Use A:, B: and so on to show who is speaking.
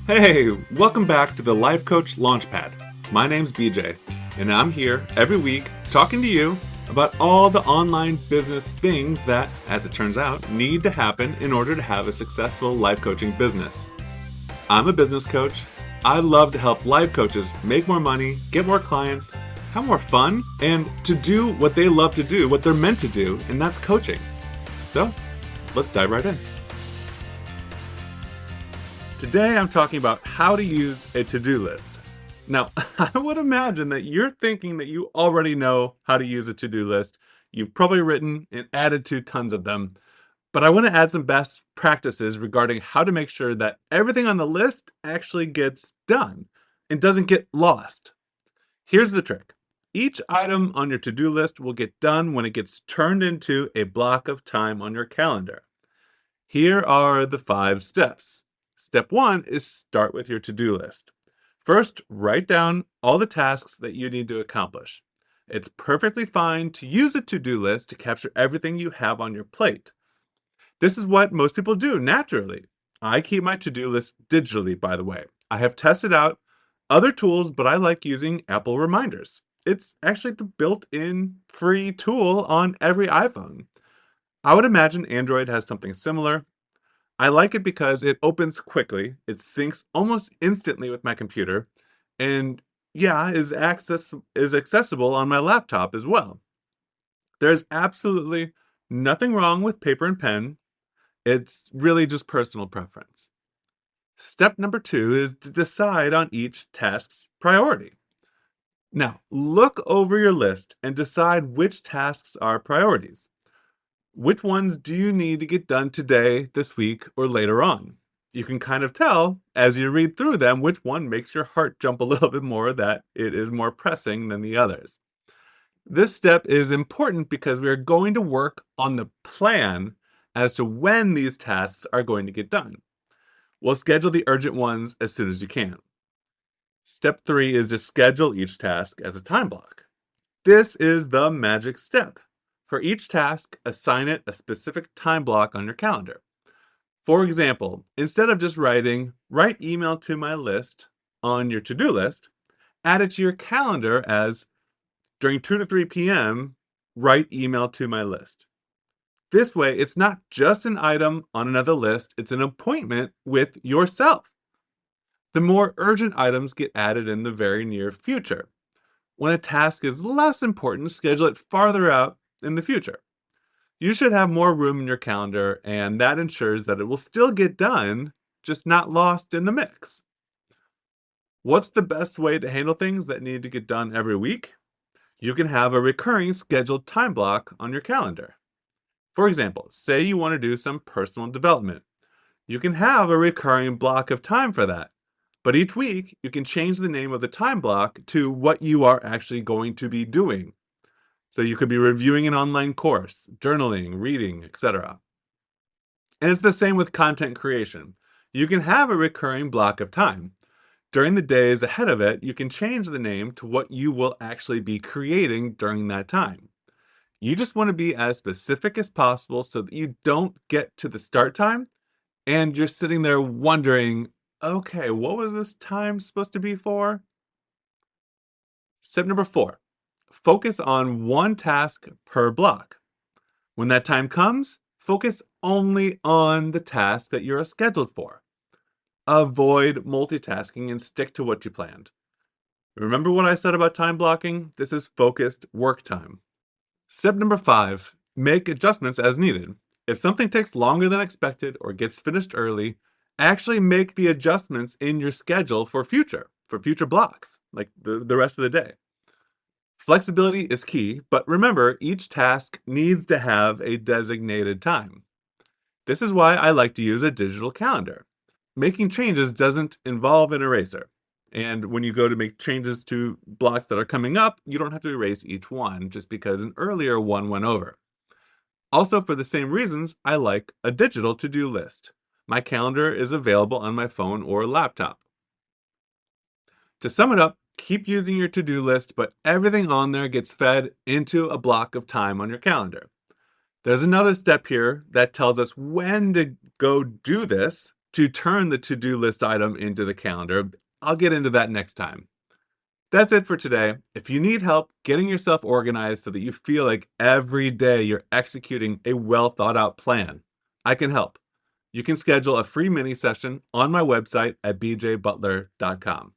A: Hey, welcome back to the Life Coach Launchpad. My name's BJ, and I'm here every week talking to you about all the online business things that, as it turns out, need to happen in order to have a successful life coaching business. I'm a business coach. I love to help life coaches make more money, get more clients, have more fun, and to do what they love to do, what they're meant to do, and that's coaching. So, let's dive right in. Today I'm talking about how to use a to-do list. Now, I would imagine that you're thinking that you already know how to use a to-do list. You've probably written and added to tons of them. But I want to add some best practices regarding how to make sure that everything on the list actually gets done and doesn't get lost. Here's the trick. Each item on your to-do list will get done when it gets turned into a block of time on your calendar. Here are the 5 steps. Step 1 is start with your to-do list. First, write down all the tasks that you need to accomplish. It's perfectly fine to use a to-do list to capture everything you have on your plate. This is what most people do naturally. I keep my to-do list digitally, by the way. I have tested out other tools, but I like using Apple Reminders. It's actually the built-in free tool on every iPhone. I would imagine Android has something similar. I like it because it opens quickly, it syncs almost instantly with my computer, and is accessible on my laptop as well. There's absolutely nothing wrong with paper and pen. It's really just personal preference. Step number 2 is to decide on each task's priority. Now, look over your list and decide which tasks are priorities. Which ones do you need to get done today, this week, or later on? You can kind of tell as you read through them which one makes your heart jump a little bit more, that it is more pressing than the others. This step is important because we are going to work on the plan as to when these tasks are going to get done. We'll schedule the urgent ones as soon as you can. Step 3 is to schedule each task as a time block. This is the magic step. For each task, assign it a specific time block on your calendar. For example, instead of just writing, write email to my list on your to-do list, add it to your calendar as during 2 to 3 p.m., write email to my list. This way, it's not just an item on another list, it's an appointment with yourself. The more urgent items get added in the very near future. When a task is less important, schedule it farther out in the future. You should have more room in your calendar, and that ensures that it will still get done, just not lost in the mix. What's the best way to handle things that need to get done every week? You can have a recurring scheduled time block on your calendar. For example, say you want to do some personal development. You can have a recurring block of time for that. But each week, you can change the name of the time block to what you are actually going to be doing. So you could be reviewing an online course, journaling, reading, etc. And it's the same with content creation. You can have a recurring block of time. During the days ahead of it, you can change the name to what you will actually be creating during that time. You just want to be as specific as possible so that you don't get to the start time and you're sitting there wondering, okay, what was this time supposed to be for? Step number 4. Focus on one task per block. When that time comes, focus only on the task that you're scheduled for. Avoid multitasking and stick to what you planned. Remember what I said about time blocking? This is focused work time. Step number 5, make adjustments as needed. If something takes longer than expected or gets finished early, actually make the adjustments in your schedule for future blocks, like the rest of the day. Flexibility is key, but remember, each task needs to have a designated time. This is why I like to use a digital calendar. Making changes doesn't involve an eraser. And when you go to make changes to blocks that are coming up, you don't have to erase each one just because an earlier one went over. Also, for the same reasons, I like a digital to-do list. My calendar is available on my phone or laptop. To sum it up, keep using your to-do list, but everything on there gets fed into a block of time on your calendar. There's another step here that tells us when to go do this, to turn the to-do list item into the calendar. I'll get into that next time. That's it for today. If you need help getting yourself organized so that you feel like every day you're executing a well thought out plan, I can help. You can schedule a free mini session on my website at bjbutler.com.